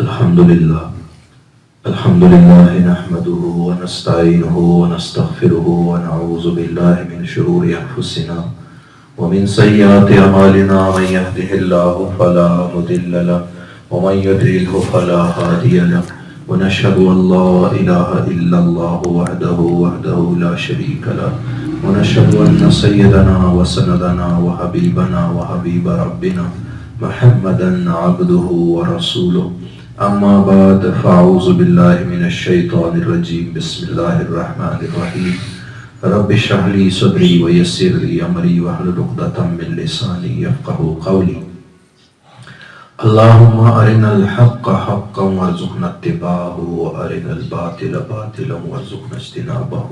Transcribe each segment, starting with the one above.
الحمد لله نحمده ونستعينه ونستغفره ونعوذ بالله من شرور أنفسنا ومن سيئات أعمالنا من يهده الله فلا مضل له ومن يضلل فلا هادي له ونشهد أن لا إله إلا الله وحده لا شريك له ونشهد أن سيدنا وسندنا وحبيبنا وحبيب ربنا محمدا عبده ورسوله اما بعد فاعوذ باللہ من الشیطان الرجیم بسم اللہ الرحمن الرحیم رب اشرح لی صدری ویسر لی امری واحلل عقدۃ من لسانی یفقہوا قولی اللہم ارنا الحق حقا وارزقنا اتباعہ وارنا الباطل باطلا وارزقنا اجتنابہ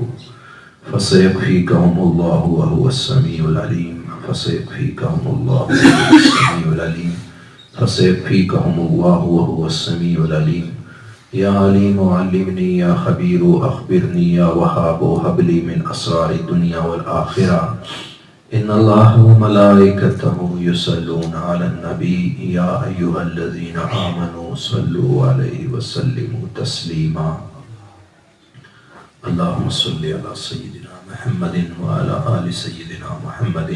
فسيكفيكهم الله وهو السميع العليم فسيكفيكهم الله وهو السميع العليم فسيكفيكهم الله وهو السميع العليم يا عليم علمني يا خبير أخبرني يا وهاب هب لي من أسرار الدنيا والآخرة إن الله وملائكته يصلون على النبي يا أيها الذين آمنوا صلوا عليه وسلموا تسليما اللهم صل على سيدنا محمد وعلى آل سيدنا محمد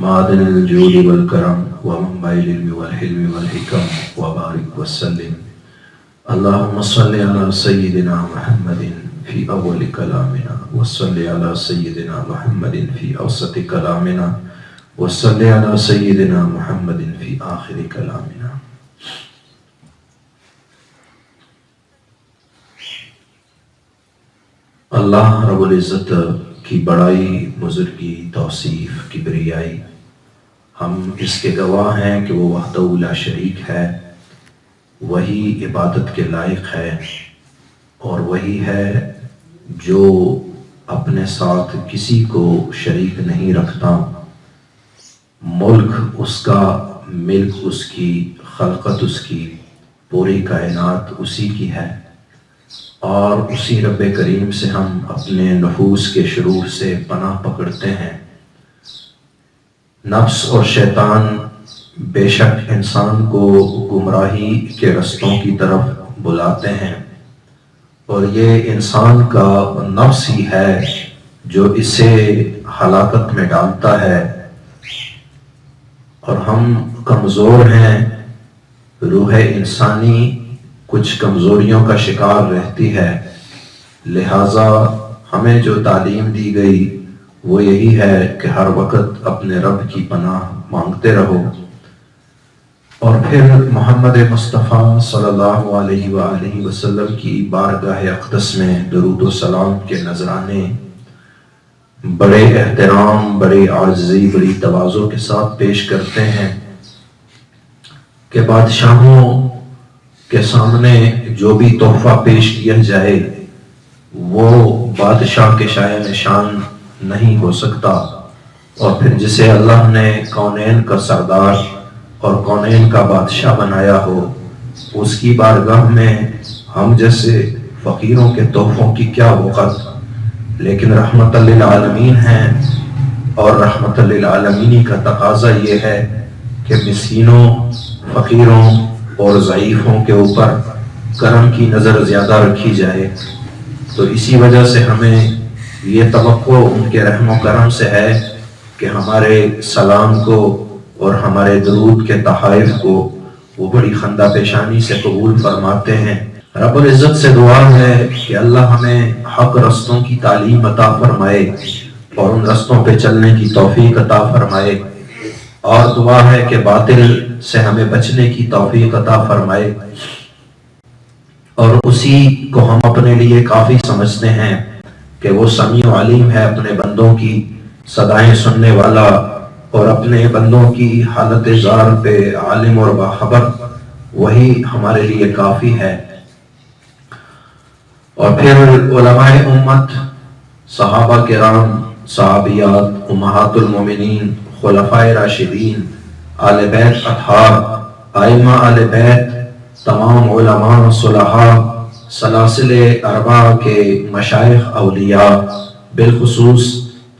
معدن الجود والكرم ومنبع العلم والحلم والحكم وبارك وسلم اللهم صل على سيدنا محمد في أول كلامنا وصل على سيدنا محمد في أوسط كلامنا وصل على سيدنا محمد في آخر كلامنا اللہ رب العزت کی بڑائی، بزرگی، توصیف، کبریائی، ہم اس کے گواہ ہیں کہ وہ وحدہ لا شریک ہے، وہی عبادت کے لائق ہے، اور وہی ہے جو اپنے ساتھ کسی کو شریک نہیں رکھتا۔ ملک اس کا، ملک اس کی، خلقت اس کی، پوری کائنات اسی کی ہے، اور اسی رب کریم سے ہم اپنے نفوس کے شرور سے پناہ پکڑتے ہیں۔ نفس اور شیطان بے شک انسان کو گمراہی کے رستوں کی طرف بلاتے ہیں، اور یہ انسان کا نفس ہی ہے جو اسے ہلاکت میں ڈالتا ہے، اور ہم کمزور ہیں۔ روح انسانی کچھ کمزوریوں کا شکار رہتی ہے، لہٰذا ہمیں جو تعلیم دی گئی وہ یہی ہے کہ ہر وقت اپنے رب کی پناہ مانگتے رہو، اور پھر محمد مصطفیٰ صلی اللہ علیہ وآلہ وسلم کی بارگاہ اقدس میں درود و سلام کے نذرانے بڑے احترام، بڑی عاجزی، بڑی تواضع کے ساتھ پیش کرتے ہیں کہ بادشاہوں کے سامنے جو بھی تحفہ پیش کیا جائے وہ بادشاہ کے شایع شان نہیں ہو سکتا، اور پھر جسے اللہ نے کونین کا سردار اور کونین کا بادشاہ بنایا ہو، اس کی بارگاہ میں ہم جیسے فقیروں کے تحفوں کی کیا وقت، لیکن رحمت للعالمین ہیں، اور رحمت للعالمین کا تقاضا یہ ہے کہ مسکینوں، فقیروں اور ضعیفوں کے اوپر کرم کی نظر زیادہ رکھی جائے۔ تو اسی وجہ سے ہمیں یہ توقع ان کے رحم و کرم سے ہے کہ ہمارے سلام کو اور ہمارے درود کے تحائف کو وہ بڑی خندہ پیشانی سے قبول فرماتے ہیں۔ رب العزت سے دعا ہے کہ اللہ ہمیں حق رستوں کی تعلیم عطا فرمائے اور ان رستوں پہ چلنے کی توفیق عطا فرمائے، اور دعا ہے کہ باطل سے ہمیں بچنے کی توفیق عطا فرمائے، اور اسی کو ہم اپنے لیے کافی سمجھتے ہیں کہ وہ سمیع و علیم ہے، اپنے بندوں کی صدائیں سننے والا، اور اپنے بندوں کی حالت زار پہ عالم اور باخبر، وہی ہمارے لیے کافی ہے۔ اور پھر علماء امت، صحابہ کرام، صحابیات، امہات المومنین، خلفائے راشدین، آل بیت اطہار، ائمہ آل بیت، تمام علماء صلحاء، سلاسل اربعہ کے مشائخ اولیاء، بالخصوص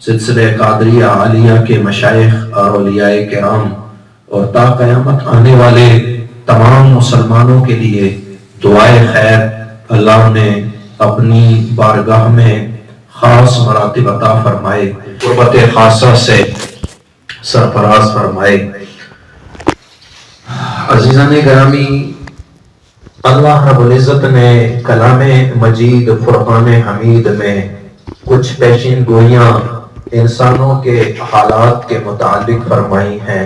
سلسلہ قادریہ عالیہ کے مشائخ اور اولیاء کرام، اور تا قیامت آنے والے تمام مسلمانوں کے لیے دعائے خیر اللہ نے اپنی بارگاہ میں خاص مراتب عطا فرمائے، قربت خاصہ سے سرفراز فرمائے۔ عزیزان گرامی، اللہ رب العزت نے کلام مجید فرقان حمید میں کچھ پیشین گوئیاں انسانوں کے حالات کے متعلق فرمائی ہیں،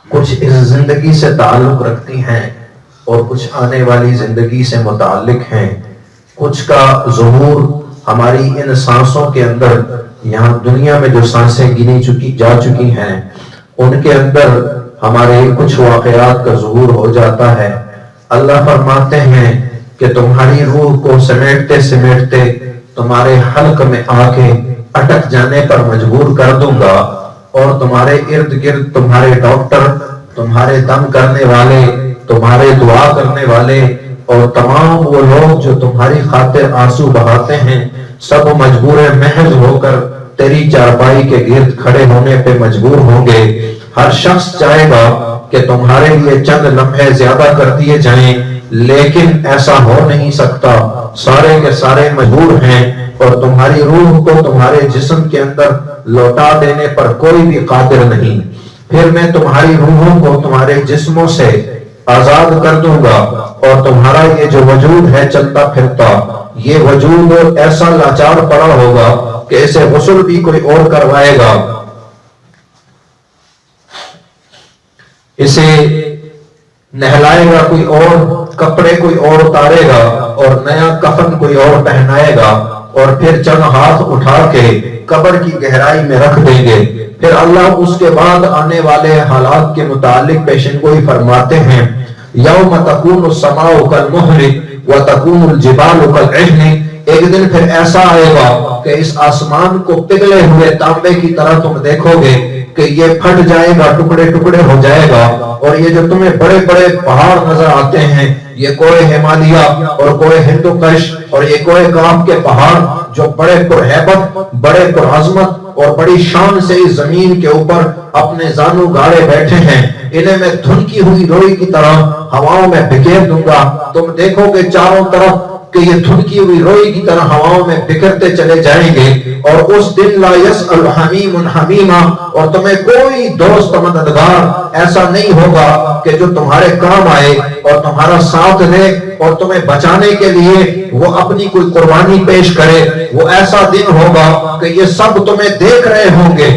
کچھ اس زندگی سے تعلق رکھتی ہیں اور کچھ آنے والی زندگی سے متعلق ہیں، کچھ کا ظہور ہماری ان سانسوں کے اندر، یہاں دنیا میں جو سانسیں گنی جا چکی ہیں ان کے اندر ہمارے کچھ واقعات کا ظہور ہو جاتا ہے۔ اللہ فرماتے ہیں کہ تمہاری روح کو سمیٹتے سمیٹتے تمہارے حلق میں آ کے اٹک جانے پر مجبور کر دوں گا، اور تمہارے ارد گرد تمہارے ڈاکٹر، تمہارے دم کرنے والے، تمہارے دعا کرنے والے اور تمام وہ لوگ جو تمہاری خاطر آنسو بہاتے ہیں، سب مجبور محض ہو کر تیری چارپائی کے گرد کھڑے ہونے پہ مجبور ہوں گے۔ ہر شخص چاہے گا کہ تمہارے لیے چند لمحے زیادہ کر دیے جائیں، لیکن ایسا ہو نہیں سکتا، سارے کے سارے مجبور ہیں، اور تمہاری روح کو تمہارے جسم کے اندر لوٹا دینے پر کوئی بھی قادر نہیں۔ پھر میں تمہاری روحوں کو تمہارے جسموں سے آزاد کر دوں گا، اور تمہارا یہ جو وجود ہے چلتا پھرتا، یہ وجود ایسا لاچار پڑا ہوگا کہ اسے غسل بھی کوئی اور کروائے گا، اسے نہلائے گا کوئی اور، کپڑے کوئی اور اتارے گا اور نیا کفن کوئی اور پہنائے گا، اور پھر چند ہاتھ اٹھا کے قبر کی گہرائی میں رکھ دیں گے۔ پھر اللہ اس کے بعد آنے والے حالات کے متعلق پیشن گوئی فرماتے ہیں، یوم تکون السماء کالمہل وتکون الجبال کالعہن، ایک دن پھر ایسا آئے گا کہ اس آسمان کو پگھلے ہوئے تانبے کی طرح تم دیکھو گے کہ یہ پھٹ جائے گا، ٹکڑے ٹکڑے ہو جائے گا، اور یہ جو تمہیں بڑے بڑے پہاڑ نظر آتے ہیں، یہ کوہ ہمالیہ اور کوہ ہندوکش اور یہ کوہ کاف کے پہاڑ جو بڑے پرہیبت، بڑے پرعظمت اور بڑی شان سے اس زمین کے اوپر اپنے زانو گاڑے بیٹھے ہیں، انہیں میں دھنکی ہوئی روئی کی طرح ہواؤں میں بکھیر دوں گا۔ تم دیکھو گے چاروں طرف کہ یہ دھنکی ہوئی روئی کی طرح ہواؤں میں بکھرتے چلے جائیں گے، اور اس دن لا یسأل حمیم حمیما، اور تمہیں کوئی دوست مددگار ایسا نہیں ہوگا کہ جو تمہارے کام آئے اور تمہارا ساتھ دے اور تمہیں بچانے کے لیے وہ اپنی کوئی قربانی پیش کرے۔ وہ ایسا دن ہوگا کہ یہ سب تمہیں دیکھ رہے ہوں گے،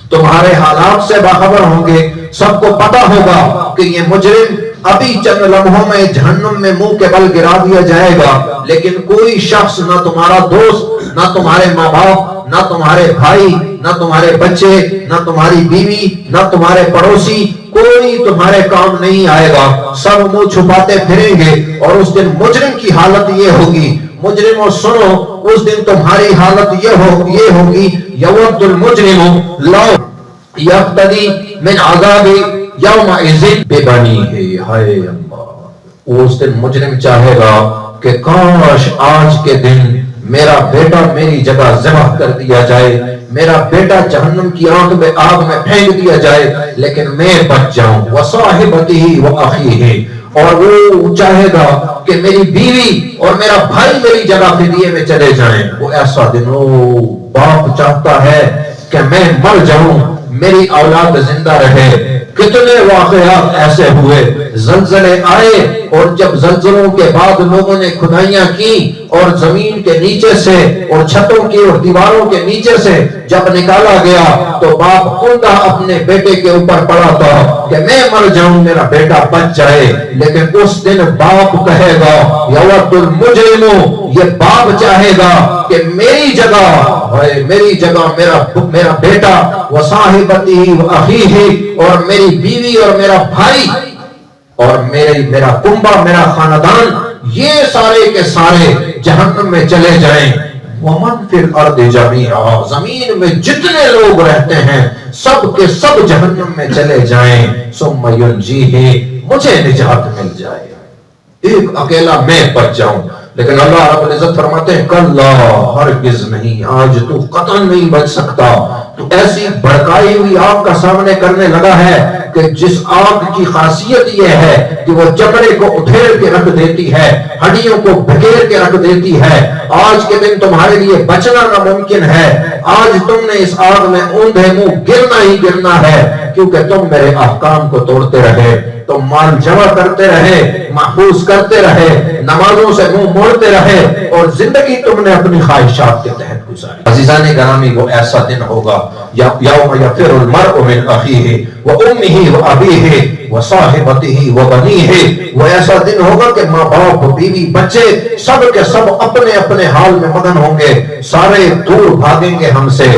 تمہارے حالات سے باخبر ہوں گے، سب کو پتا ہوگا کہ یہ مجرم ابھی چند لمحوں میں جہنم میں منہ کے بل گرا دیا جائے گا، لیکن کوئی شخص، نہ تمہارا دوست، نہ تمہارے ماں باپ، نہ تمہارے بھائی، نہ تمہارے بچے، نہ تمہاری بیوی، نہ تمہارے پڑوسی، کوئی تمہارے کام نہیں آئے گا، سب منہ چھپاتے پھریں گے۔ اور اس دن مجرم کی حالت یہ ہوگی، مجرموں سنو، اس دن تمہاری حالت یہ ہوگی، یود المجرم لو یفتدی من عذاب یومئذ ببنیہ، ہائے اللہ، اس دن مجرم چاہے گا کہ کاش آج کے دن میرا بیٹا میری جگہ ذبح کر دیا جائے، میرا بیٹا جہنم کی آگ میں پھینک دیا جائے، لیکن میں بچ جاؤں، وصاحبتہ واخیہ، اور وہ چاہے گا کہ میری بیوی اور میرا بھائی میری جگہ فدیے میں چلے جائیں۔ وہ ایسا دن، باپ چاہتا ہے کہ میں مر جاؤں، میری اولاد زندہ رہے۔ کتنے واقعات ایسے ہوئے، زلزلے آئے، اور جب زلزلوں کے بعد لوگوں نے کھدائیاں کی اور زمین کے نیچے سے اور چھتوں کی اور دیواروں کے نیچے سے جب نکالا گیا تو باپ خودہ اپنے بیٹے کے اوپر پڑا تھا کہ میں مر جاؤں، میرا بیٹا بچ جائے، لیکن اس دن باپ کہے گا، یود المجرم، یہ باپ چاہے گا کہ میری جگہ میرا بیٹا، وصاحبتہ واخیہ، اور میری بیوی اور میرا بھائی اور میرا کنبہ، میرا خاندان، یہ سارے کے سارے جہنم میں چلے جائیں۔ ومن فی الارض جمیعا، زمین میں جتنے لوگ رہتے ہیں سب کے سب جہنم میں چلے جائیں، ثم ینجیہ، مجھے نجات مل جائے، ایک اکیلا میں بچ جاؤں۔ لیکن اللہ رب العزت فرماتے ہیں کلا، ہرگز نہیں، آج تو قطعاً نہیں بچ سکتا، تو ایسی بھڑکائی ہوئی آگ کا سامنے کرنے لگا ہے کہ جس آگ کی خاصیت یہ ہے کہ وہ چمڑے کو ادھیڑ کے رکھ دیتی ہے، ہڈیوں کو بھگیر کے رکھ دیتی ہے۔ آج کے دن تمہارے لیے بچنا ناممکن ہے، آج تم نے اس آگ میں اوندھے منہ گرنا ہی گرنا ہے، کیونکہ تم میرے احکام کو توڑتے رہے، تم مال جمع کرتے رہے، محفوظ کرتے رہے، نمازوں سے منہ موڑتے رہے، اور زندگی تم نے اپنی خواہشات کے تحت گزاری۔ عزیزان گرامی، وہ ایسا دن ہوگا یوم یفر المرء من اخیہ وامہ وابیہ وصاحبتہ وبنیہ، وہ ایسا دن ہوگا کہ ماں باپ، بیوی، بچے سب کے سب اپنے اپنے حال میں مگن ہوں گے، سارے دور بھاگیں گے ہم سے۔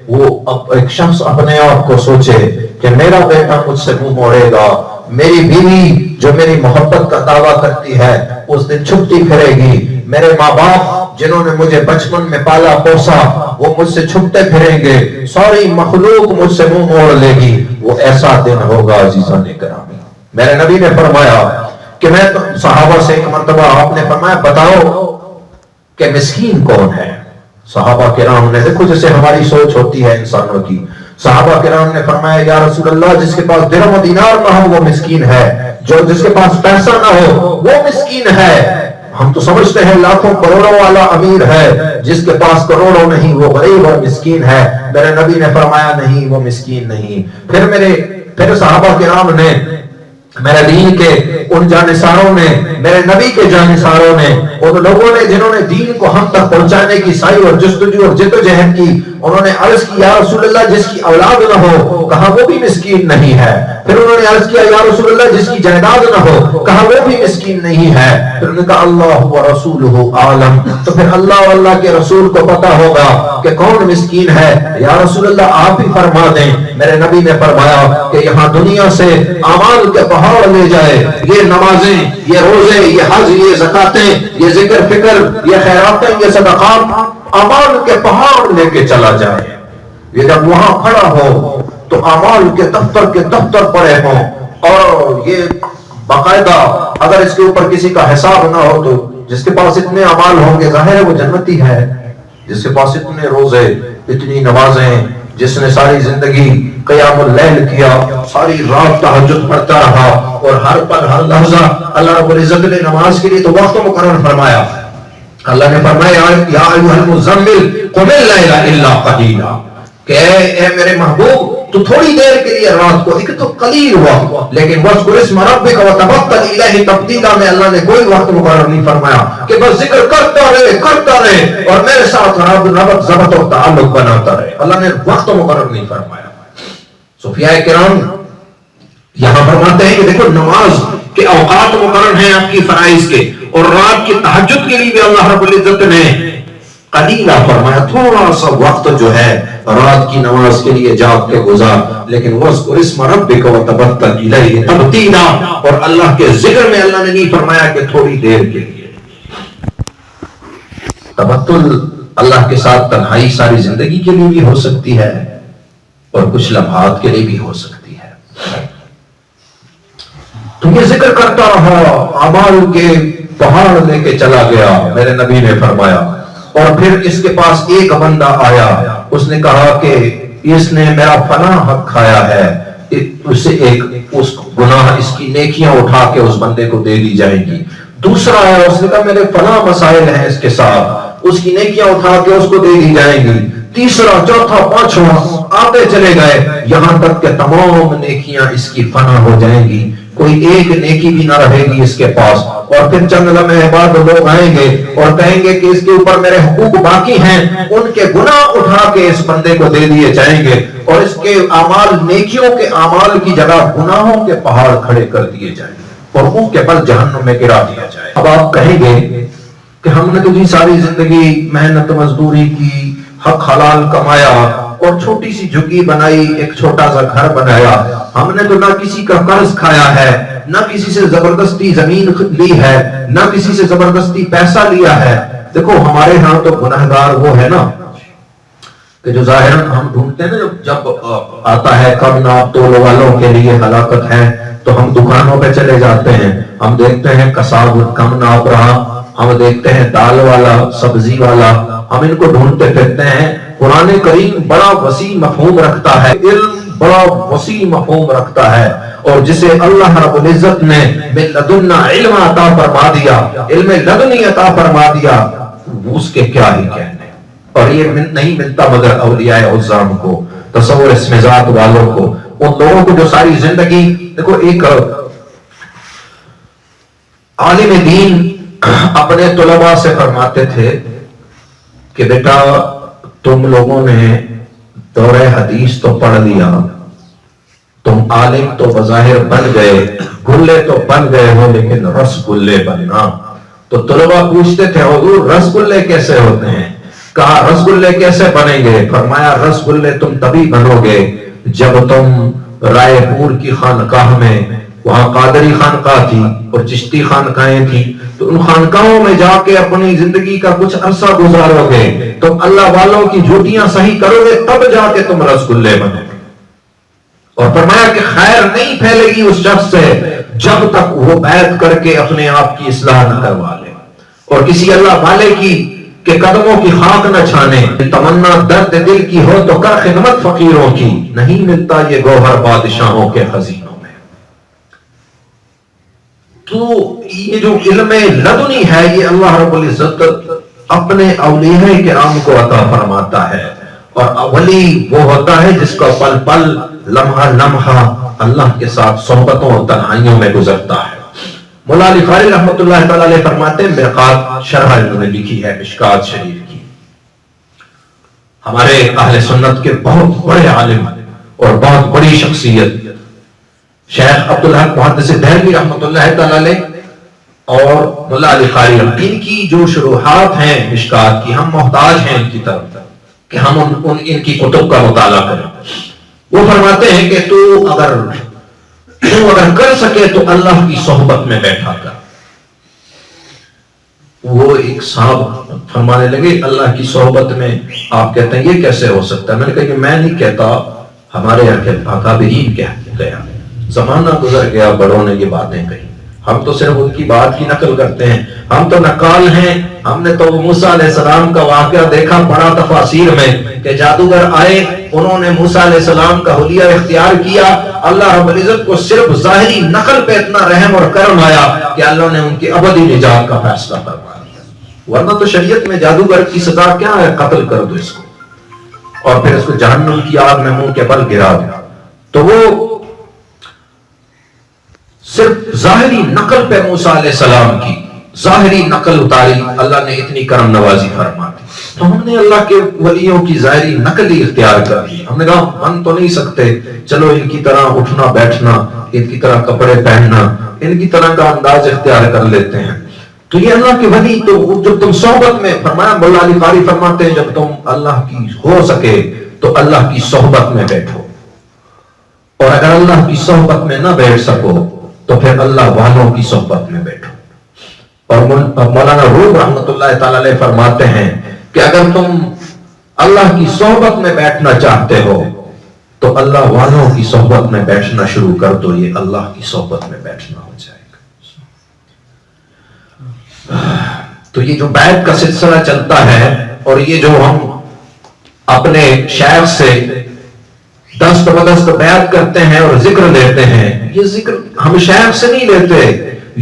وہ ایک شخص اپنے آپ کو سوچے کہ میرا بیٹا مجھ سے منہ موڑے گا، میری بیوی جو میری محبت کا دعویٰ کرتی ہے اس دن چھپتی پھرے گی، میرے ماں باپ جنہوں نے مجھے بچپن میں پالا پوسا وہ مجھ سے چھپتے پھریں گے، ساری مخلوق مجھ سے منہ موڑ لے گی۔ وہ ایسا دن ہوگا عزیزان گرامی۔ میرے نبی نے فرمایا کہ میں صحابہ سے ایک مرتبہ آپ نے فرمایا بتاؤ کہ مسکین کون ہے؟ صحابہ کرام نے، دیکھو جیسے ہماری سوچ ہوتی ہے انسانوں کی، صحابہ کرام نے فرمایا یا رسول اللہ جس کے پاس درہم و دینار نہ ہو وہ مسکین ہے، جو جس کے پاس پیسہ نہ ہو وہ مسکین ہے۔ ہم تو سمجھتے ہیں لاکھوں کروڑوں والا امیر ہے، جس کے پاس کروڑوں نہیں وہ غریب اور مسکین ہے۔ میرے نبی نے فرمایا نہیں، وہ مسکین نہیں۔ پھر صحابہ کرام نے، میرے دین کے ان جانثاروں نے، میرے نبی کے جانثاروں نے، ان لوگوں نے جنہوں نے دین کو ہم تک پہنچانے کی سعی اور جستجو اور جدوجہد کی، انہوں نے عرض کی یا رسول اللہ جس کی اولاد نہ ہو، کہا وہ بھی مسکین نہیں ہے۔ پھر انہوں نے عرض کیا یا رسول اللہ جس کی جائیداد نہ ہو، کہا وہ بھی مسکین نہیں ہے۔ پھر انہوں نے کہا اللہ و رسولہ عالم، تو پھر اللہ اور اللہ کے رسول کو پتا ہوگا کہ کون مسکین ہے۔ یا رسول اللہ آپ ہی فرما دیں۔ میرے نبی نے فرمایا کہ یہاں دنیا سے اعمال کے پہاڑ لے جائے، یہ نمازیں، یہ روزے، یہ حج، یہ زکاتیں، یہ ذکر فکر، یہ خیراتیں، یہ صدقات، اعمال کے پہاڑ لے کے چلا جائے۔ یہ جب وہاں کھڑا ہو تو اعمال کے دفتر پڑے ہوں، اور یہ باقاعدہ اگر اس کے اوپر کسی کا حساب نہ ہو تو جس کے پاس اتنے اعمال ہوں گے ظاہر ہے وہ جنتی ہے، جس کے پاس اتنے روزے، اتنی نمازیں، جس نے ساری زندگی قیام اللیل کیا، ساری رات تہجد پڑھتا رہا، اور ہر پل ہر لحظہ اللہ رب العزت نے نماز کے لیے تو وقت مقرر فرمایا۔ اللہ نے فرمایا یا ایھا المزمل قم اللیل الا قلیلا، کہ اے میرے محبوب تو تھوڑی دیر کے لیے رات کو، ایک تو قلیل وقت، لیکن وَاذْكُرِ اسْمَ رَبِّكَ وَتَبَتَّلْ إِلَيْهِ تَبْتِيلًا میں اللہ نے کوئی وقت مقرر نہیں فرمایا کہ بس ذکر کرتا رہے اور میرے ساتھ ربط ضبط اور تعلق بناتا رہے۔ اللہ نے وقت مقرر نہیں فرمایا۔ صوفیاء کرام یہاں فرماتے ہیں کہ دیکھو نماز کے اوقات مقرر ہیں آپ کی فرائض کے، اور رات کی تہجد کے لیے بھی اللہ رب العزت نے قلیلہ فرمایا، تھوڑا سا وقت جو ہے رات کی نماز کے لیے جاگ کے گزار، لیکن وَاذْكُرِ اسْمَ رَبِّكَ وَتَبَتَّلْ إِلَيْهِ تَبْتِيلًا، اور اللہ کے ذکر میں اللہ نے نہیں فرمایا کہ تھوڑی دیر کے لیے۔ تبتل اللہ کے ساتھ تنہائی ساری زندگی کے لیے بھی ہو سکتی ہے اور کچھ لمحات کے لیے بھی ہو سکتی ہے۔ تو یہ ذکر کرتا رہا، اعمال کے پہاڑ لے کے چلا گیا، میرے نبی نے فرمایا۔ اور پھر اس کے پاس ایک بندہ آیا، اس نے کہا کہ اس نے میرا فلاں حق کھایا ہے، اسے ایک اس گناہ، اس کی نیکیاں اٹھا کے اس بندے کو دے دی جائیں گی۔ دوسرا آیا، اس نے کہا میرے فلاں مسائل ہیں اس کے ساتھ، اس کی نیکیاں اٹھا کے اس کو دے دی جائیں گی۔ تیسرا، چوتھا، پانچواں آتے چلے گئے، یہاں تک کہ تمام نیکیاں اس کی فنا ہو جائیں گی، کوئی ایک نیکی بھی نہ رہے گی اس کے پاس۔ اور پھر چند لمحے بعد لوگ آئیں گے اور کہیں گے کہ اس کے اوپر میرے حقوق باقی ہیں، ان کے گناہ اٹھا کے اس بندے کو دے دیے جائیں گے، اور اس کے اعمال، نیکیوں کے اعمال کی جگہ گناہوں کے پہاڑ کھڑے کر دیے جائیں گے اور منہ کے بل جہنم میں گرا دیا جائے۔ اب آپ کہیں گے کہ ہم نے تو جی ساری زندگی محنت مزدوری کی، حق حلال کمایا اور چھوٹی سی جھگی بنائی، ایک چھوٹا سا گھر بنایا، ہم نے تو نہ کسی کا قرض کھایا ہے، نہ کسی سے زبردستی زمین لی ہے، نہ کسی سے زبردستی پیسہ لیا ہے۔ دیکھو ہمارے ہاں تو گنہگار وہ ہے نا کہ جو ظاہراً ہم ڈھونڈتے ہیں نا، جب آتا ہے کم ناپ تول والوں کے لیے ہلاکت ہے تو ہم دکانوں پہ چلے جاتے ہیں، ہم دیکھتے ہیں کساب کم ناپ رہا، ہم دیکھتے ہیں دال والا، سبزی والا، ہم ان کو ڈھونڈتے پھرتے ہیں۔ قرآن کریم بڑا وسیع مفہوم رکھتا ہے، علم بڑا وسیع مفہوم رکھتا ہے، اور جسے اللہ رب العزت نے من لدنا علم عطا فرما دیا، علم لدنی عطا فرما دیا، اس کے کیا ہی کہنے۔ اور یہ نہیں ملتا مگر اولیاء عظام کو، تصور اس مزاج والوں کو، ان لوگوں کو جو ساری زندگی، دیکھو ایک عالم دین اپنے طلباء سے فرماتے تھے کہ بیٹا تم لوگوں نے دور حدیث تو پڑھ لیا، تم عالم تو بظاہر بن گئے، گلے تو بن گئے ہو، لیکن رس گلے بننا۔ تو طلباء پوچھتے تھے حضور رس گلے کیسے ہوتے ہیں؟ کہا رس گلے کیسے بنیں گے؟ فرمایا رس گلے تم تبھی بنو گے جب تم رائے پور کی خانقاہ میں، وہاں قادری خانقاہ تھی اور چشتی خانقاہیں تھیں، تو ان خانقاہوں میں جا کے اپنی زندگی کا کچھ عرصہ گزارو گے، تم اللہ والوں کی جھوٹیاں صحیح کرو گے، تب جا کے تم رس گلے بنو گے۔ اور فرمایا کہ خیر نہیں پھیلے گی اس شخص سے جب تک وہ بیعت کر کے اپنے آپ کی اصلاح نہ کروا لے، اور کسی اللہ والے کی کہ قدموں کی خاک نہ چھانے۔ تمنا درد دل کی ہو تو کر خدمت فقیروں کی، نہیں ملتا یہ گوہر بادشاہوں کے خزینوں میں۔ تو یہ جو علم لدنی ہے یہ اللہ رب العزت اپنے اولیاء کرام کو عطا فرماتا ہے، اور ولی وہ ہوتا ہے جس کا پل پل لمحہ لمحہ اللہ کے ساتھ صحبتوں اور تنہائیوں میں گزرتا ہے۔ مولا علی قاری رحمۃ اللہ تعالی علیہ فرماتے ہیں، مرقات شرح انہوں نے لکھی ہے مشکات شریف کی، ہمارے اہل سنت کے بہت بڑے عالم اور بہت بڑی شخصیت شیخ عبدالحق محدث دہلوی رحمۃ اللہ تعالی علیہ اور مولا علی قاری، ان کی جو شروحات ہیں مشکات کی، ہم محتاج ہیں ان کی طرف کہ ہم ان کی کتب کا مطالعہ کریں۔ وہ فرماتے ہیں کہ تو اگر کر سکے تو اللہ کی صحبت میں بیٹھا کر۔ وہ ایک صاحب فرمانے لگے اللہ کی صحبت میں آپ کہتے ہیں یہ کیسے ہو سکتا ہے؟ میں نے کہا کہ میں نہیں کہتا، ہمارے اکابرین کہہ گیا، زمانہ گزر گیا، بڑوں نے یہ باتیں کہی، ہم تو صرف ان کی بات کی نقل کرتے ہیں، ہم تو نقال ہیں۔ ہم نے تو موسیٰ علیہ السلام کا واقعہ دیکھا پڑھا تفاسیر میں کہ جادوگر آئے، انہوں نے موسیٰ علیہ السلام کا حلیہ اختیار کیا، اللہ رب العزت کو صرف ظاہری نقل پہ اتنا رحم اور کرم آیا کہ اللہ نے ان کی ابدی نجات کا فیصلہ فرما دیا، ورنہ تو شریعت میں جادوگر کی سزا کیا ہے؟ قتل کر دو اس کو اور پھر اس کو جہنم کی آگ میں منہ کے بل گرا دو۔ تو وہ صرف ظاہری نقل پہ موسیٰ علیہ السلام کی ظاہری نقل اتاری، اللہ نے اتنی کرم نوازی فرما دی، تو ہم نے اللہ کے ولیوں کی ظاہری نقل ہی اختیار کر لی۔ ہم نے کہا بن تو نہیں سکتے، چلو ان کی طرح اٹھنا بیٹھنا، ان کی طرح کپڑے پہننا، ان کی طرح کا انداز اختیار کر لیتے ہیں۔ تو یہ اللہ کے ولی، تو جب تم صحبت میں، فرمایا مولا علی قاری فرماتے ہیں جب تم اللہ کی ہو سکے تو اللہ کی صحبت میں بیٹھو، اور اگر اللہ کی صحبت میں نہ بیٹھ سکو تو پھر اللہ والوں کی صحبت میں بیٹھو۔ اور مولانا روم رحمۃ اللہ تعالی علیہ فرماتے ہیں کہ اگر تم اللہ کی صحبت میں بیٹھنا چاہتے ہو تو اللہ والوں کی صحبت میں بیٹھنا شروع کر دو، یہ اللہ کی صحبت میں بیٹھنا ہو جائے گا۔ تو یہ جو بیعت کا سلسلہ چلتا ہے، اور یہ جو ہم اپنے شیخ سے دست بدست بیعت کرتے ہیں اور ذکر لیتے ہیں، یہ ذکر ہم شیخ سے نہیں لیتے،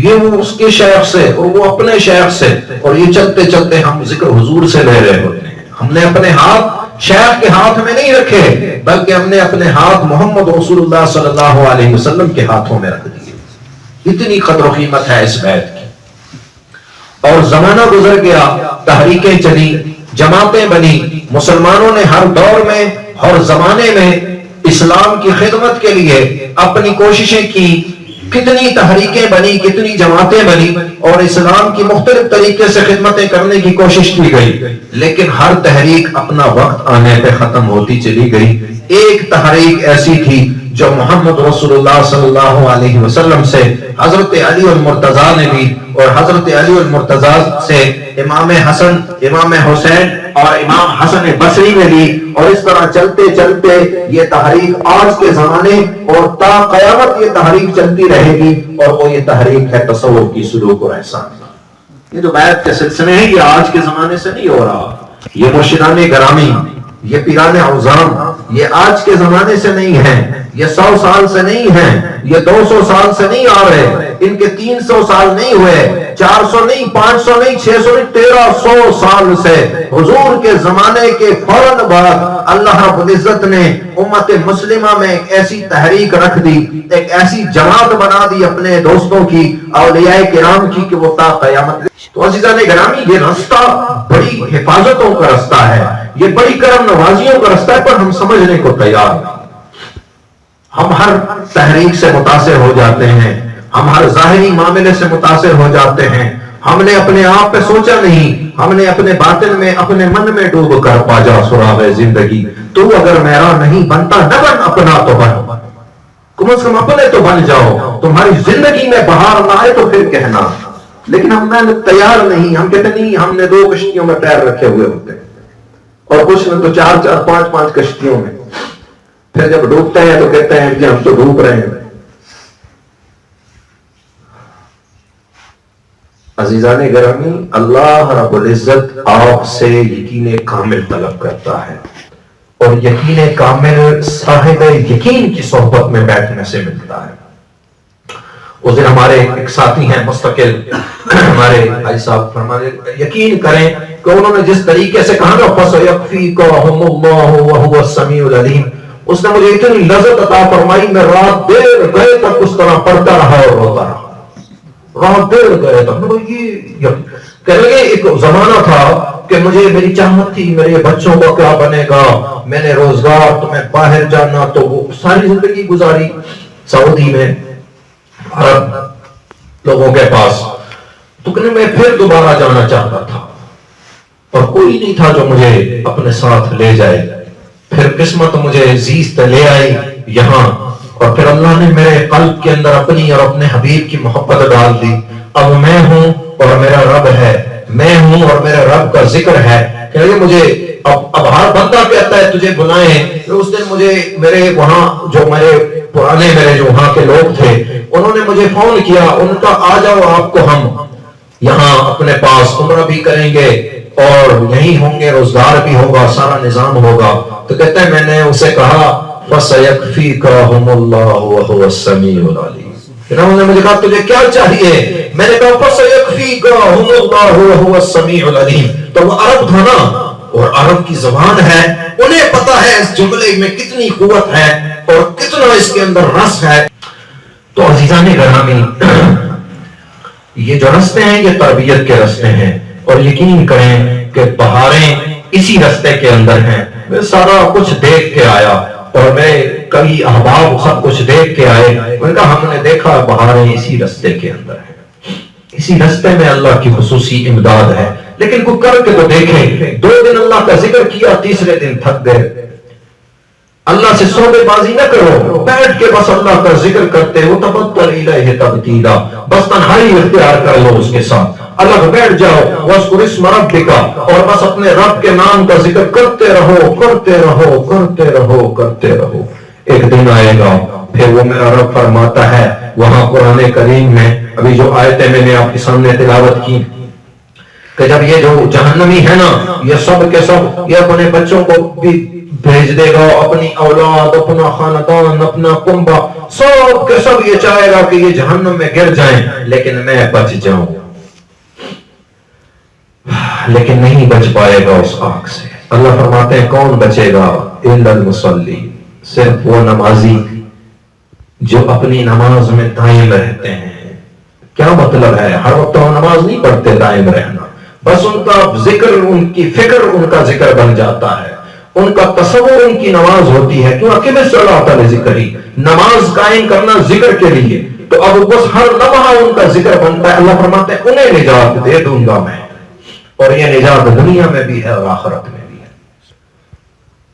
یہ وہ اس کے شیخ سے اور وہ اپنے شیخ سے، اور یہ چلتے چلتے ہم ذکر حضور سے لے رہے ہوتے ہیں۔ ہم نے اپنے ہاتھ شیخ کے ہاتھ میں نہیں رکھے، بلکہ ہم نے اپنے ہاتھ محمد رسول اللہ صلی اللہ علیہ وسلم کے ہاتھوں میں رکھ دیے۔ اتنی قدر و قیمت ہے اس بیعت کی۔ اور زمانہ گزر گیا، تحریکیں چلی، جماعتیں بنی، مسلمانوں نے ہر دور میں ہر زمانے میں اسلام کی خدمت کے لیے اپنی کوششیں کی، کتنی تحریکیں بنی، کتنی جماعتیں بنی، اور اسلام کی مختلف طریقے سے خدمتیں کرنے کی کوشش کی گئی، لیکن ہر تحریک اپنا وقت آنے پہ ختم ہوتی چلی گئی۔ ایک تحریک ایسی تھی جو محمد رسول اللہ صلی اللہ علیہ وسلم سے حضرت علی المرتضیٰ نے لی، اور حضرت علی المرتضیٰ سے امام حسن، امام حسین اور امام حسن بصری نے لی، اور اس طرح چلتے چلتے یہ تحریک آج کے زمانے اور تا قیامت یہ تحریک چلتی رہے گی، اور وہ یہ تحریک ہے تصوف کی سلوک اور احسان۔ یہ جو بیعت کے سلسلے ہیں یہ آج کے زمانے سے نہیں ہو رہا، یہ مرشدان گرامی، یہ پیران اعظام، یہ آج کے زمانے سے نہیں ہے، یہ 100 سال سے نہیں ہے، یہ 200 سال سے نہیں آ رہے، ان کے 300 سال نہیں ہوئے، 400 نہیں، 500 نہیں، 600 نہیں، 1300 سال سے حضور کے زمانے کے فوراً بعد اللہ رب العزت نے امت مسلمہ میں ایک ایسی تحریک رکھ دی، ایک ایسی جماعت بنا دی اپنے دوستوں کی، اولیاء کرام کی، کہ وہ تا قیامت۔ تو عزیزان گرامی، یہ رستہ بڑی حفاظتوں کا رستہ ہے، یہ بڑی کرم نوازیوں کا رستہ ہے، پر ہم سمجھنے کو تیار نہیں۔ ہم ہر تحریک سے متاثر ہو جاتے ہیں، ہم ہر ظاہری معاملے سے متاثر ہو جاتے ہیں، ہم نے اپنے آپ پہ سوچا نہیں، ہم نے اپنے باطن میں، اپنے من میں ڈوب کر پاجا سراغ زندگی، تو اگر میرا نہیں بنتا نہ بن، اپنا تو بن، کم از کم اپنے تو بن جاؤ، تمہاری زندگی میں بہار نہ آئے تو پھر کہنا۔ لیکن ہم میں تیار نہیں، ہم کہتے نہیں، ہم نے 2 کشتیوں میں پیر رکھے ہوئے ہوتے ہیں، اور کچھ نے تو 4 5 کشتیوں میں، پھر جب ڈوبتے ہیں تو کہتے ہیں کہ ہم تو ڈوب رہے ہیں۔ عزیزان گرامی، اللہ رب العزت آپ سے یقین کامل طلب کرتا ہے، اور یقین کامل صاحب یقین کی صحبت میں بیٹھنے سے ملتا ہے۔ اس دن ہمارے ایک ساتھی ہیں مستقل، ہمارے بھائی صاحب فرمانے، یقین کریں کہ انہوں نے جس طریقے سے کہا نا فَسَيَكْفِيكَهُمُ اللَّهُ وَهُوَ السَّمِيعُ الْعَلِيمُ، اس نے مجھے اتنی لذت عطا فرمائی، میں رات دیر گئے تک اس طرح پڑھتا رہا اور روتا رہا، رات دیر گئے تک۔ کہنے لگے ایک زمانہ تھا کہ مجھے، میری چاہت تھی میرے بچوں کا کیا بنے گا، میں نے روزگار، تو میں باہر جانا، تو وہ ساری زندگی گزاری سعودی میں، عرب لوگوں کے پاس، تو کہ میں پھر دوبارہ جانا چاہتا تھا، اور کوئی نہیں تھا جو مجھے اپنے ساتھ لے جائے۔ پھر قسمت مجھے زیست لے آئی یہاں، اور پھر اللہ نے میرے قلب کے اندر اپنی اور اپنے حبیب کی محبت ڈال دی۔ اب میں ہوں اور میرا رب ہے، میں ہوں اور میرے رب کا ذکر ہے۔ کہ مجھے اب ہر بندہ کہتا ہے تجھے بلائیں، اس دن مجھے میرے وہاں جو میرے پرانے میرے جو وہاں کے لوگ تھے، انہوں نے مجھے فون کیا، ان کا آ جاؤ، آپ کو ہم یہاں اپنے پاس عمرہ بھی کریں گے اور یہی ہوں گے، روزگار بھی ہوگا، سارا نظام ہوگا۔ تو کہتے ہیں میں نے اسے کہا فَسَيَكْفِيكَهُمُ اللَّهُ وَهُوَ السَّمِيعُ الْعَلِيمُ، انہوں نے مجھے کہا تجھے کیا چاہیے، میں نے کہا فَسَيَكْفِيكَهُمُ اللَّهُ وَهُوَ السَّمِيعُ الْعَلِيمُ۔ تو وہ عرب تھا نا، اور عرب کی زبان ہے، انہیں پتا ہے اس جملے میں کتنی قوت ہے اور کتنا اس کے اندر رس ہے۔ تو عزیزان گرامی، یہ جو رستے ہیں یہ تربیت کے رستے ہیں، اور یقین کریں کہ بہاریں اسی رستے کے اندر ہیں۔ میں سارا کچھ دیکھ کے آیا، اور میں کئی احباب سب کچھ دیکھ کے آئے، میں نے کہا ہم نے دیکھا بہاریں اسی رستے کے اندر ہیں، اسی رستے میں اللہ کی خصوصی امداد ہے۔ لیکن کوئی کر کے تو دیکھیں، 2 دن اللہ کا ذکر کیا، تیسرے دن تھک گئے۔ اللہ سے صحبت بازی نہ کرو، بیٹھ کے بس اللہ کا ذکر کرتے ہو، تبتل الیہ تبتیلا، بس تنہائی اختیار کر لو اس کے ساتھ، اللہ بیٹھ جاؤ، وَاذْكُرِ اسْمَ رَبِّكَ، اور بس اپنے رب کے نام کا ذکر کرتے رہو، کرتے رہو، کرتے رہو، کرتے رہو۔ ایک دن آئے گا پھر وہ میرا رب فرماتا ہے وہاں قرآن کریم میں، ابھی جو آیتیں میں نے آپ کے سامنے تلاوت کی، کہ جب یہ جو جہنمی ہے نا، یہ سب کے سب یہ اپنے بچوں کو بھی بھیج دے گا، اپنی اولاد، اپنا خاندان، اپنا کنبہ، سب کے سب یہ چاہے گا کہ یہ جہنم میں گر جائیں، لیکن میں بچ جاؤں، لیکن نہیں بچ پائے گا اس آگ سے۔ اللہ فرماتے ہیں کون بچے گا؟ الا المصلی، صرف وہ نمازی جو اپنی نماز میں دائم رہتے ہیں۔ کیا مطلب ہے؟ ہر وقت وہ نماز نہیں پڑھتے دائم رہنا، بس ان کا ذکر، ان کی فکر ان کا ذکر بن جاتا ہے، ان کا تصور ان کی نماز ہوتی ہے۔ کیوں؟ اقیم الصلاۃ لذکر ہی، نماز قائم کرنا ذکر کے لیے، تو اب بس ہر لمحہ ان کا ذکر بنتا ہے۔ اللہ فرماتے ہیں انہیں نجات دے دوں گا میں، اور یہ نجات دنیا میں بھی ہے اور آخرت میں بھی ہے۔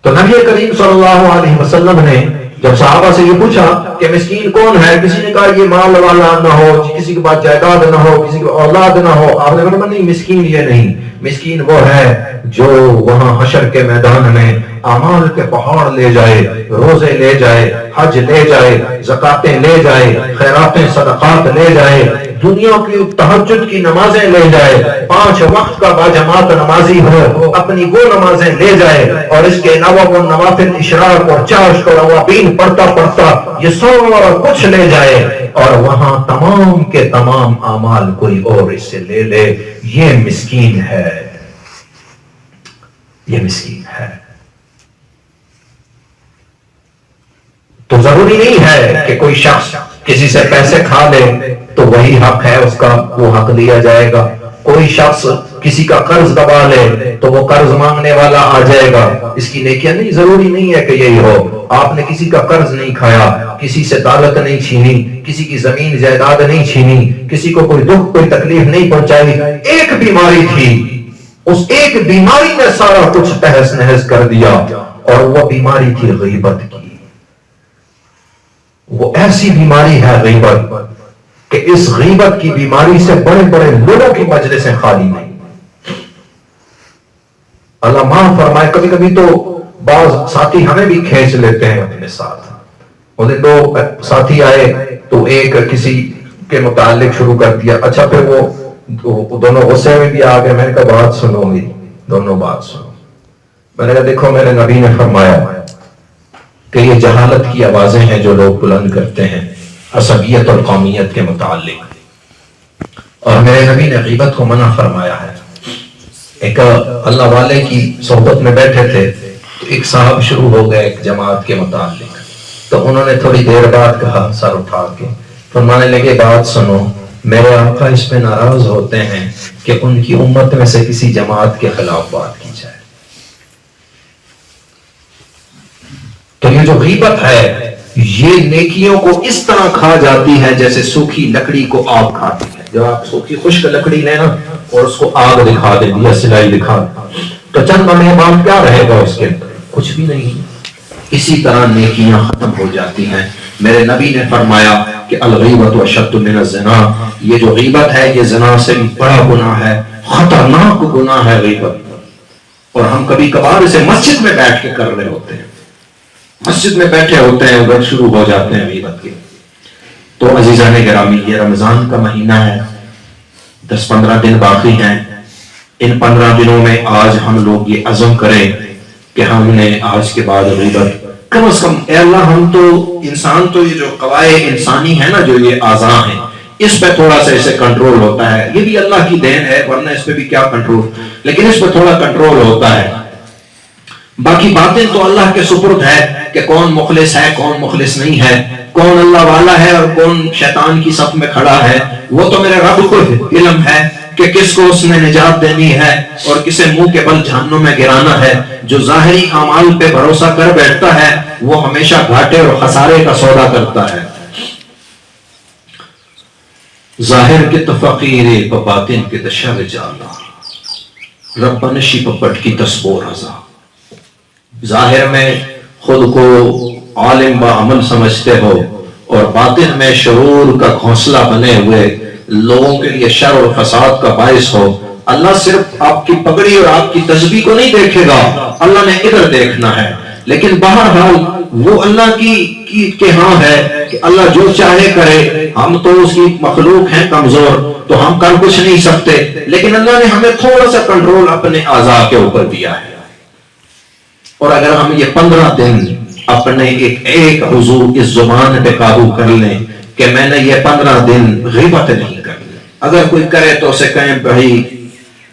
تو نبی کریم صلی اللہ علیہ وسلم نے جب صحابہ سے یہ پوچھا کہ مسکین کون ہے، کسی نے کہا یہ مال والا نہ ہو، کسی کے پاس جائیداد نہ ہو، کسی کے اولاد نہ ہو۔ آپ نے فرمایا نہیں، مسکین یہ نہیں، مسکین وہ ہے جو وہاں حشر کے میدان میں اعمال کے پہاڑ لے جائے، روزے لے جائے، حج لے جائے، زکاتیں لے جائے، خیراتیں صدقات لے جائے، دنیا کی تہجد کی نمازیں لے جائے، 5 وقت کا باجماعت نمازی ہو، اپنی وہ نمازیں لے جائے، اور اس کے علاوہ وہ نوافل اشراق اور چاشت اور اوابین پڑھتا یہ سارا کچھ لے جائے، اور وہاں تمام کے تمام اعمال کوئی اور اس سے لے لے، یہ مسکین ہے، یہ مسکین ہے۔ تو ضروری نہیں ہے کہ کوئی شخص کسی سے پیسے کھا لے تو وہی حق ہے اس کا، وہ حق دیا جائے گا۔ کوئی شخص کسی کا قرض دبا لے تو وہ قرض مانگنے والا آ جائے گا، اس کی نیکیاں نہیں، ضروری نہیں ہے کہ یہی ہو۔ آپ نے کسی کا قرض نہیں کھایا، کسی سے دولت نہیں چھینی، کسی کی زمین جائیداد نہیں چھینی، کسی کو کوئی دکھ کوئی تکلیف نہیں پہنچائی، ایک بیماری تھی، اس ایک بیماری نے سارا کچھ تہس نہس کر دیا، اور وہ بیماری تھی غیبت کی۔ وہ ایسی بیماری ہے غیبت کہ اس غیبت کی بیماری سے بڑے بڑے لوگوں کی مجلسیں خالی نہیں۔ اللہ معاف فرمائے، کبھی کبھی تو بعض ساتھی ہمیں بھی کھینچ لیتے ہیں اپنے ساتھ۔ انہیں 2 ساتھی آئے تو ایک کسی کے متعلق شروع کر دیا، اچھا پھر وہ دونوں غصے میں بھی آ گئے۔ میں نے کہا بات سنو گی، دونوں بات سنو۔ میں نے کہا دیکھو میرے نبی نے فرمایا کہ یہ جہالت کی آوازیں ہیں جو لوگ بلند کرتے ہیں عصبیت اور قومیت کے متعلق، اور میرے نبی نے غیبت کو منع فرمایا ہے۔ ایک اللہ والے کی صحبت میں بیٹھے تھے تو ایک صاحب شروع ہو گئے ایک جماعت کے متعلق، تو انہوں نے تھوڑی دیر بعد کہا سر اٹھا کے، فرمانے لگے بات سنو، میرے آقا اس پہ ناراض ہوتے ہیں کہ ان کی امت میں سے کسی جماعت کے خلاف بات کی جائے۔ تو یہ جو غیبت ہے یہ نیکیوں کو اس طرح کھا جاتی ہے جیسے سوکھی لکڑی کو آگ کھاتی ہے۔ جب آپ سوکھی خشک لکڑی لیں نا اور اس کو آگ دکھا دیں یا سلائی دکھا دیں تو چند لمحے بعد کیا رہے گا اس کے اندر؟ کچھ بھی نہیں۔ اسی طرح نیکیاں ختم ہو جاتی ہیں۔ میرے نبی نے فرمایا کہ الغیبت اشد من الزنا، یہ جو غیبت ہے یہ زنا سے بھی بڑا گناہ ہے، خطرناک گناہ ہے غیبت، اور ہم کبھی کبھار اسے مسجد میں بیٹھ کے کر رہے ہوتے ہیں، مسجد میں بیٹھے ہوتے ہیں اور شروع ہو جاتے ہیں غیبت کے۔ تو عزیزان گرامی یہ رمضان کا مہینہ ہے، 10-15 دن باقی ہیں۔ ان 15 دنوں میں آج ہم لوگ یہ عزم کریں کہ ہم نے آج کے بعد غیبت کم از کم، اے اللہ ہم تو انسان تو یہ جو قواعد انسانی ہے نا، جو یہ اعضاء ہیں، اس پہ تھوڑا سا اسے کنٹرول ہوتا ہے، یہ بھی اللہ کی دین ہے، ورنہ اس پہ بھی کیا کنٹرول، لیکن اس پہ تھوڑا کنٹرول ہوتا ہے۔ باقی باتیں تو اللہ کے سپرد ہے کہ کون مخلص ہے کون مخلص نہیں ہے، کون اللہ والا ہے اور کون شیطان کی صف میں کھڑا ہے، وہ تو میرے رب کو علم ہے کہ کس کو اس نے نجات دینی ہے اور کسے منہ کے بل جہنم میں گرانا ہے۔ جو ظاہری اعمال پہ بھروسہ کر بیٹھتا ہے وہ ہمیشہ گھاٹے اور خسارے کا سودا کرتا ہے۔ ظاہر کے تفقیر باطن کے دشر جانا، رب نشی پپٹ کی تصبور رضا۔ ظاہر میں خود کو عالم با عمل سمجھتے ہو اور باطن میں شرور کا گھونسلہ بنے ہوئے لوگوں کے لیے شر اور فساد کا باعث ہو۔ اللہ صرف آپ کی پگڑی اور آپ کی تسبیح کو نہیں دیکھے گا، اللہ نے ادھر دیکھنا ہے، لیکن بہرحال وہ اللہ کی ہاں ہے کہ اللہ جو چاہے کرے، ہم تو اس کی مخلوق ہیں کمزور تو ہم کر کچھ نہیں سکتے، لیکن اللہ نے ہمیں تھوڑا سا کنٹرول اپنے اعضاء کے اوپر دیا ہے۔ اور اگر ہم یہ 15 دن اپنے ایک حضور اس زبان پہ قابو کر لیں کہ میں نے یہ 15 دن غیبت نہیں کرنی، اگر کوئی کرے تو اسے کہیں بھائی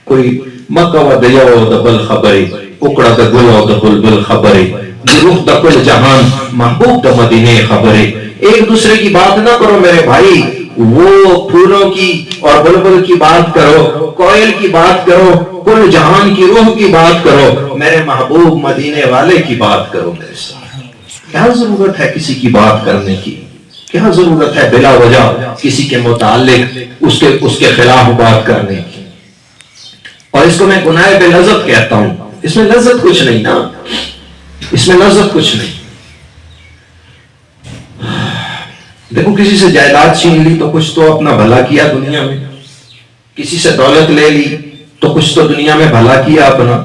کوئی مکہ و دیو دبل خبری اکڑا دگلو دبل بل خبری روح دکل جہان محبوب دا مدینے خبری۔ ایک دوسرے کی بات نہ کرو میرے بھائی، وہ پھولوں کی اور بلبل کی بات کرو، کوئل کی بات کرو، کل جہان کی روح کی بات کرو، میرے محبوب مدینے والے کی بات کرو میرے ساتھ۔ کیا ضرورت ہے کسی کی بات کرنے کی؟ کیا ضرورت ہے بلا وجہ کسی کے متعلق اس کے خلاف بات کرنے کی؟ اور اس کو میں گناہ بے لذت کہتا ہوں۔ اس میں لذت کچھ نہیں نا، اس میں لذت کچھ نہیں۔ دیکھو کسی سے جائیداد چھین لی تو کچھ تو اپنا بھلا کیا دنیا میں، کسی سے دولت لے لی تو کچھ تو دنیا میں بھلا کیا اپنا،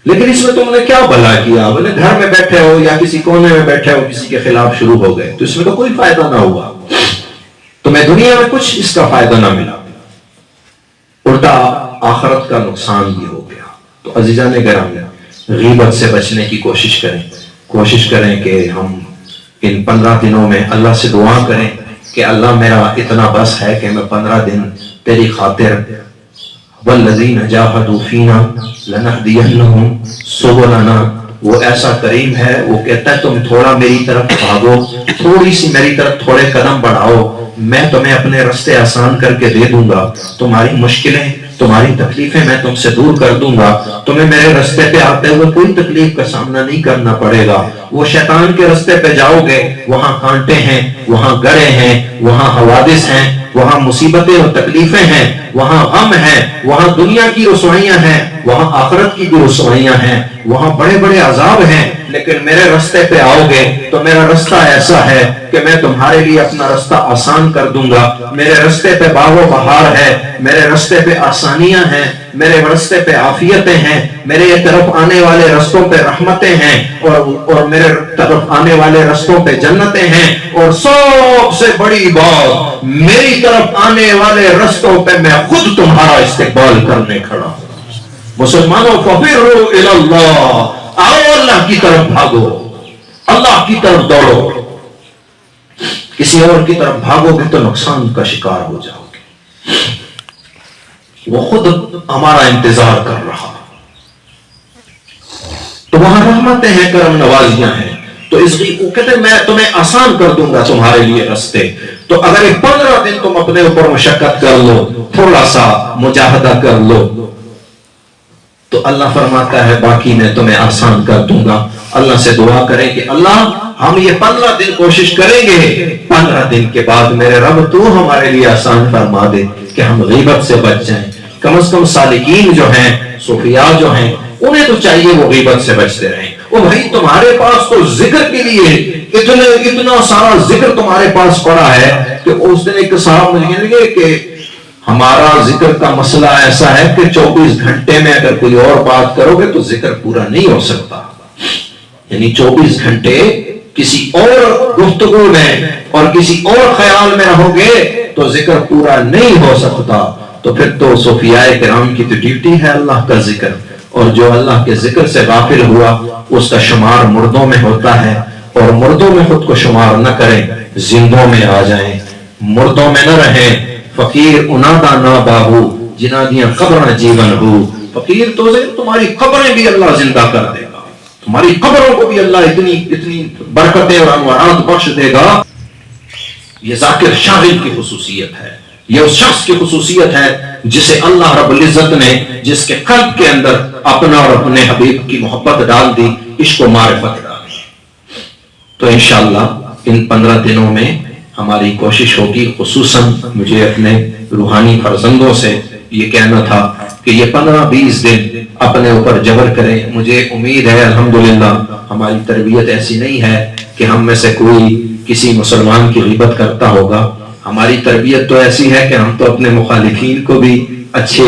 لیکن اس میں تم نے کیا بھلا کیا؟ بولے گھر میں بیٹھے ہو یا کسی کونے میں بیٹھے ہو کسی کے خلاف شروع ہو گئے تو اس میں تو کوئی فائدہ نہ ہوا، تمہیں دنیا میں کچھ اس کا فائدہ نہ ملا، الٹا آخرت کا نقصان بھی ہو گیا۔ تو عزیزان گرامی، غیبت سے بچنے کی کوشش کریں کہ ہم ان 15 دنوں میں اللہ سے دعا کریں کہ اللہ میرا اتنا بس ہے کہ میں 15 دن تیری خاطر والذین جاہدوا فینا لنہدینہم سبلنا، وہ ایسا کریم ہے، وہ کہتا ہے تم تھوڑا میری طرف بھاگو، تھوڑی سی میری طرف تھوڑے قدم بڑھاؤ، میں تمہیں اپنے راستے آسان کر کے دے دوں گا، تمہاری مشکلیں تمہاری تکلیفیں میں تم سے دور کر دوں گا، تمہیں میرے راستے پہ آتے ہوئے کوئی تکلیف کا سامنا نہیں کرنا پڑے گا۔ وہ شیطان کے راستے پہ جاؤ گے، وہاں کانٹے ہیں، وہاں گڑے ہیں، وہاں حوادث ہیں، وہاں مصیبتیں اور تکلیفیں ہیں، وہاں غم ہیں، وہاں دنیا کی رسوائیاں ہیں، وہاں آخرت کی بھی رسوائیاں ہیں، وہاں بڑے بڑے عذاب ہیں، لیکن میرے راستے پہ آؤ گے تو میرا راستہ ایسا ہے کہ میں تمہارے لیے اپنا راستہ آسان کر دوں گا۔ میرے راستے پہ باغ و بہار ہے، میرے راستے پہ آسانیاں ہیں، میرے راستے پہ عافیتیں ہیں، میرے طرف آنے والے رستوں پہ رحمتیں ہیں، اور میرے طرف آنے والے رستوں پہ جنتیں ہیں، اور سب سے بڑی بات، میری طرف آنے والے رستوں پہ میں خود تمہارا استقبال کرنے کھڑا ہوں۔ مسلمانوں ففروا الی اللہ، آؤ اللہ کی طرف بھاگو، اللہ کی طرف دوڑو، کسی اور کی طرف بھاگو گے تو نقصان کا شکار ہو جاؤ گے۔ وہ خود ہمارا انتظار کر رہا، تو وہاں رحمتیں ہیں، کرم نوازیاں ہیں، تو اس کی وہ کہتے ہیں میں تمہیں آسان کر دوں گا تمہارے لیے راستے۔ تو اگر یہ 15 دن تم اپنے اوپر مشقت کر لو، تھوڑا سا مجاہدہ کر لو، تو اللہ فرماتا ہے باقی میں تمہیں آسان کر دوں گا۔ اللہ سے دعا کریں کہ اللہ ہم یہ 15 دن کوشش کریں گے، 15 دن کے بعد میرے رب تو ہمارے لیے آسان فرما دے کہ ہم غیبت سے بچ جائیں۔ کم از کم سالکین جو ہیں، صوفیاء جو ہیں، انہیں تو چاہیے وہ غیبت سے بچتے رہیں۔ وہ بھائی تمہارے پاس تو ذکر کے لیے اتنا سارا ذکر تمہارے پاس پڑا ہے کہ اس دن ایک صاحب مجھے کہنے لگے کہ ہمارا ذکر کا مسئلہ ایسا ہے کہ 24 گھنٹے میں اگر کوئی اور بات کرو گے تو ذکر پورا نہیں ہو سکتا، یعنی 24 گھنٹے کسی اور گفتگو میں اور کسی اور خیال میں رہو گے تو ذکر پورا نہیں ہو سکتا۔ تو پھر تو صوفیاء کرام کی تو ڈیوٹی ہے اللہ کا ذکر، اور جو اللہ کے ذکر سے غافل ہوا اس کا شمار مردوں میں ہوتا ہے، اور مردوں میں خود کو شمار نہ کریں، زندوں میں آ جائیں، مردوں میں نہ رہیں۔ فقیر انادا نا باہو جنا دیاں قبریں جیون ہو، فقیر تو تمہاری قبریں بھی اللہ زندہ کر دے گا، تمہاری قبروں کو بھی اللہ اتنی برکتیں اور انوارات بخش دے گا۔ یہ ذاکر شاغل کی خصوصیت ہے، یہ اس شخص کی خصوصیت ہے جسے اللہ رب العزت نے جس کے قلب کے اندر اپنا اور اپنے حبیب کی محبت ڈال دی، عشق و معرفت ڈالی۔ تو انشاءاللہ ان 15 دنوں میں ہماری کوشش ہوگی، خصوصاً مجھے اپنے روحانی فرزندوں سے یہ کہنا تھا کہ یہ 15-20 دن اپنے اوپر جبر کریں۔ مجھے امید ہے الحمدللہ ہماری تربیت ایسی نہیں ہے کہ ہم میں سے کوئی کسی مسلمان کی غیبت کرتا ہوگا، ہماری تربیت تو ایسی ہے کہ ہم تو اپنے مخالفین کو بھی اچھے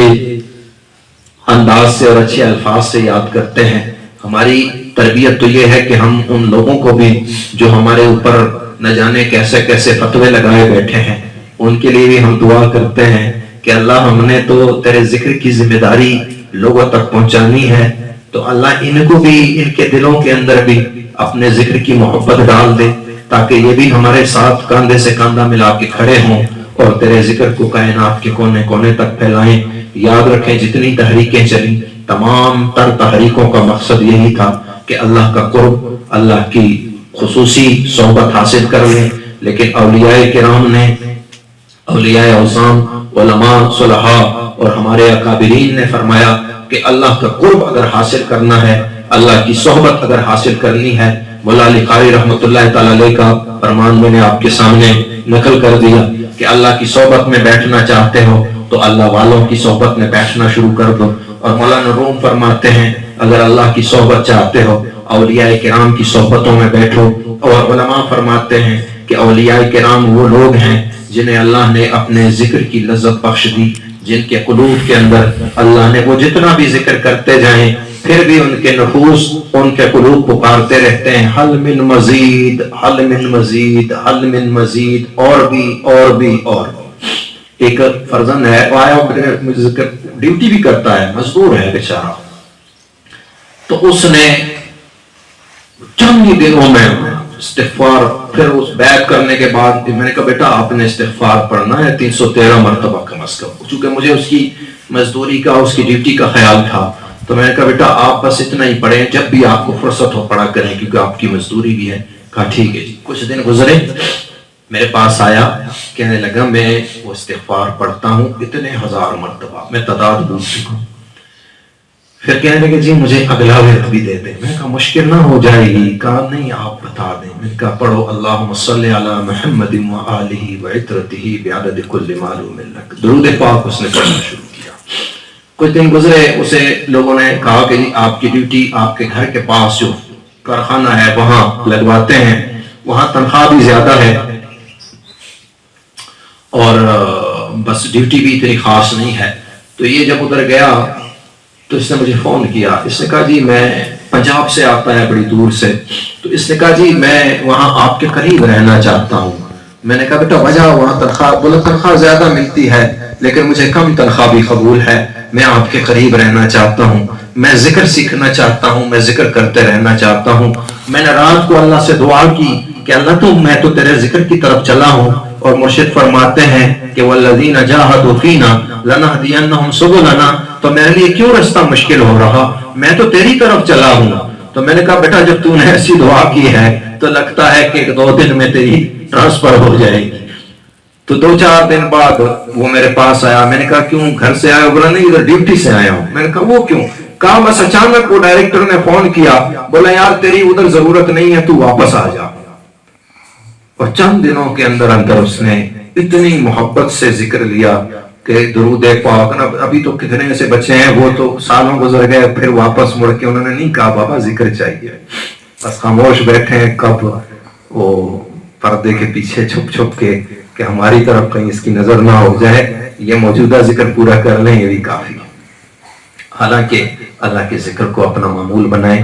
انداز سے اور اچھے الفاظ سے یاد کرتے ہیں۔ ہماری تربیت تو یہ ہے کہ ہم ان لوگوں کو بھی جو ہمارے اوپر نہ جانے کیسے کیسے فتوے لگائے بیٹھے ہیں، ان کے لیے بھی ہم دعا کرتے ہیں کہ اللہ ہم نے تو تیرے ذکر کی ذمہ داری لوگوں تک پہنچانی ہے، تو اللہ ان کو بھی ان کے دلوں کے اندر بھی اپنے ذکر کی محبت ڈال دے، تاکہ یہ بھی ہمارے ساتھ کاندھے سے کاندھا ملا کے کھڑے ہوں اور تیرے ذکر کو کائنات کے کونے کونے تک پھیلائیں۔ یاد رکھیں جتنی تحریکیں چلی، تمام تر تحریکوں کا مقصد یہی تھا کہ اللہ کا قرب، اللہ کی خصوصی صحبت حاصل کر لیں۔ لیکن اولیاء کرام نے، اولیاء اعظام، علماء، صلحاء اور ہمارے اکابرین نے فرمایا کہ اللہ کا قرب اگر حاصل کرنا ہے، اللہ کی صحبت اگر حاصل کرنی ہے، مولا علی قاری رحمۃ اللہ تعالی علیہ کا فرمان میں نے آپ کے سامنے نقل کر دیا کہ اللہ کی صحبت میں بیٹھنا چاہتے ہو تو اللہ والوں کی صحبت میں بیٹھنا شروع کر دو۔ اور مولانا روم فرماتے ہیں اگر اللہ کی صحبت چاہتے ہو اولیاء کرام کی صحبتوں میں بیٹھو۔ اور علماء فرماتے ہیں کہ اولیاء کرام وہ لوگ ہیں جنہیں اللہ نے اپنے ذکر کی لذت بخش دی، جن کے قلوب کے اندر اللہ نے وہ جتنا بھی ذکر کرتے جائیں پھر بھی ان کے نفوس، ان کے قلوب پکارتے رہتے ہیں حل من مزید، حل من مزید، حل من مزید، اور بھی اور بھی اور بھی۔ ایک فرزند ہے، وہ آیا ڈیوٹی بھی کرتا ہے، مزدور ہے بیچارہ، تو اس نے چند ہی دنوں میں استغفار، پھر اس بیعت کرنے کے بعد میں نے کہا بیٹا آپ نے استغفار پڑھنا ہے 313 مرتبہ کم از کم، چونکہ مجھے اس کی مزدوری کا، اس کی ڈیوٹی کا خیال تھا، تو میں نے کہا بیٹا آپ بس اتنا ہی پڑھیں، جب بھی آپ کو فرصت ہو پڑھا کریں کیونکہ آپ کی مزدوری بھی ہے۔ کہا ٹھیک ہے جی۔ کچھ دن گزرے، میرے پاس آیا، کہنے لگا میں وہ استغفار پڑھتا ہوں اتنے 1000 مرتبہ، میں تعداد بھول چکا ہوں۔ پھر کہنے لگے جی مجھے اگلا ورد بھی دے دیں۔ میں نے کہا مشکل نہ ہو جائے گی؟ کہا نہیں آپ بتا دیں۔ میں نے کہا پڑھو اللہم صلی علی محمد وآلہ وعطرتہ بعدد کل معلوم لک، درود پاک اس نے پڑھنا شروع کیا۔ کچھ دن گزرے، اسے لوگوں نے کہا کہ جی آپ کی ڈیوٹی آپ کے گھر کے پاس جو کارخانہ ہے وہاں لگواتے ہیں، وہاں تنخواہ بھی زیادہ ہے اور بس ڈیوٹی بھی اتنی خاص نہیں ہے۔ تو یہ جب ادھر گیا تو اس نے مجھے فون کیا، اس نے کہا جی میں پنجاب سے آتا ہے بڑی دور سے، تو اس نے کہا جی میں وہاں آپ کے قریب رہنا چاہتا ہوں۔ میں نے کہا بیٹا وجہ وہاں تنخواہ، بولا تنخواہ زیادہ ملتی ہے لیکن مجھے کم تنخواہ بھی قبول ہے، میں آپ کے قریب رہنا چاہتا ہوں، میں ذکر سیکھنا چاہتا ہوں، میں ذکر کرتے رہنا چاہتا ہوں۔ میں نے رات کو اللہ سے دعا کی کہ اللہ تو میں تو تیرے ذکر کی طرف چلا ہوں، اور مرشد فرماتے ہیں کہ والذین جاہدوا فینا لنہدینہم سبلنا، تو میرے لیے کیوں رستہ مشکل ہو رہا، میں تو تیری طرف چلا ہوں۔ تو میں نے کہا بیٹا جب تو نے ایسی دعا کی ہے تو لگتا ہے کہ 2 دن میں تیری ٹرانسفر ہو جائے گی۔ تو 2-4 دن بعد وہ میرے پاس آیا، میں نے کہا کیوں گھر سے آیا؟ بولا نہیں ادھر ڈیوٹی سے آیا ہوں۔ میں نے کہا وہ کیوں؟ کہا بس اچانک وہ ڈائریکٹر نے فون کیا، بولا یار تیری ادھر ضرورت نہیں ہے تو واپس آ جا۔ اور چند دنوں کے اندر اندر اس نے اتنی محبت سے ذکر لیا کہ درود پاک، ابھی تو کتنے ایسے بچے ہیں وہ تو سالوں گزر گئے، پھر واپس مڑ کے انہوں نے نہیں کہا بابا ذکر چاہیے، بس خاموش بیٹھے ہیں کب وہ پردے کے پیچھے چھپ چھپ کے کہ ہماری طرف کہیں اس کی نظر نہ ہو جائے، یہ موجودہ ذکر پورا کر لیں یہ بھی کافی ہے۔ حالانکہ اللہ کے ذکر کو اپنا معمول بنائیں،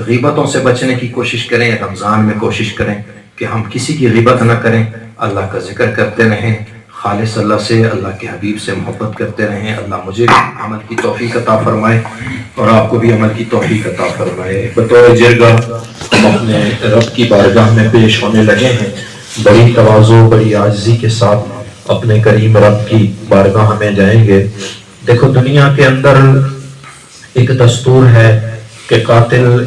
غیبتوں سے بچنے کی کوشش کریں، رمضان میں کوشش کریں کہ ہم کسی کی غیبت نہ کریں، اللہ کا ذکر کرتے رہیں، خالص اللہ سے، اللہ کے حبیب سے محبت کرتے رہیں۔ اللہ مجھے عمل کی توفیق عطا فرمائے اور آپ کو بھی عمل کی توفیق عطا فرمائے۔ بطور جرگہ ہم اپنے رب کی بارگاہ میں پیش ہونے لگے ہیں، بڑی تواضع بڑی عاجزی کے ساتھ اپنے کریم رب کی بارگاہ میں جائیں گے۔ دیکھو دنیا کے اندر ایک دستور ہے کہ قاتل